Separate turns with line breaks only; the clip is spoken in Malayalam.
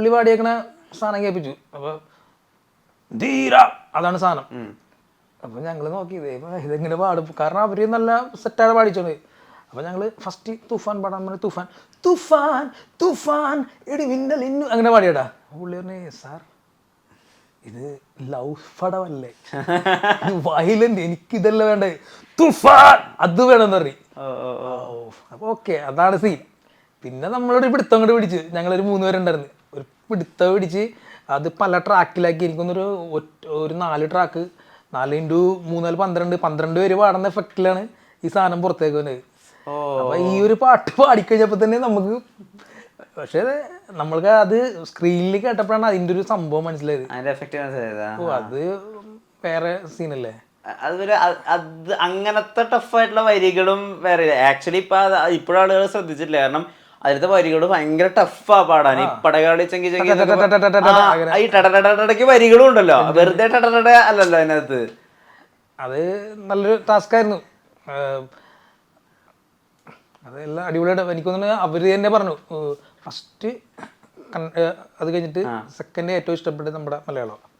പുള്ളി പാടിയേക്കണ സാധനം കേൾപ്പിച്ചു. അപ്പോൾ ധീര അതാണ് സാധനം. അപ്പോൾ ഞങ്ങൾ നോക്കി ഇതെങ്ങനെ പാടും, കാരണം അവർ നല്ല സെറ്റാണ് പാടിച്ചോണ്ട്. അപ്പോൾ ഞങ്ങൾ ഫസ്റ്റ് തുഫാൻ പാടാൻ പറഞ്ഞു. തുഫാൻ തുഫാൻ തുഫാൻ എടി മിന്നൽ ഇന്നു അങ്ങനെ പാടിയടാ. പുള്ളി പറഞ്ഞേ സാർ ഇത് ലവ് പടമല്ലേ, ഇത് വയലന്റ്, എനിക്കിതല്ല വേണ്ടേ, തുഫാൻ അത് വേണമെന്ന് പറയും. അപ്പോൾ ഓക്കെ അതാണ് സീൻ. പിന്നെ നമ്മളൊരു പിടുത്തം കൊണ്ട് പിടിച്ച്, ഞങ്ങളൊരു 3 പേരുണ്ടായിരുന്നു, ഒരു പിടുത്തം പിടിച്ച് അത് പല ട്രാക്കിലാക്കി. എനിക്കൊന്നൊരു 4 ട്രാക്ക് 4x3 12 പേര് പാടുന്ന എഫക്റ്റിലാണ് ഈ സാധനം പുറത്തേക്ക് വന്നത്. അപ്പൊ ഈ ഒരു പാട്ട് പാടിക്കഴിഞ്ഞപ്പോ തന്നെ നമുക്ക്, പക്ഷെ നമ്മൾക്ക് അത് സ്ക്രീനിൽ കേട്ടപ്പോഴാണ് അതിന്റെ ഒരു സംഭവം മനസ്സിലായത്. അത് വേറെ സീനല്ലേ.
അത് അങ്ങനത്തെ ടഫായിട്ടുള്ള വരികളും വേറെ ആക്ച്വലി ഇപ്പോഴും ആളുകൾ ശ്രദ്ധിച്ചിട്ടില്ല. കാരണം അതിലത്തെ വരികൾ ഭയങ്കര ടഫാ പാടാൻ. ഈ പടകാളി ചെങ്കി ചെങ്കി ഈ ടടടടയ്ക്ക് വരികളും ഉണ്ടല്ലോ, വെറുതെ ടടട അല്ലല്ലോ അതിനകത്ത്.
അത് നല്ലൊരു ടാസ്ക് ആയിരുന്നു. അതെല്ലാം അടിപൊളിയായിട്ട് എനിക്ക് തോന്നുന്നു അവര് തന്നെ പറഞ്ഞു. ഫസ്റ്റ് അത് കഴിഞ്ഞിട്ട് സെക്കൻഡ് ഏറ്റവും ഇഷ്ടപ്പെട്ടത് നമ്മുടെ മലയാളം.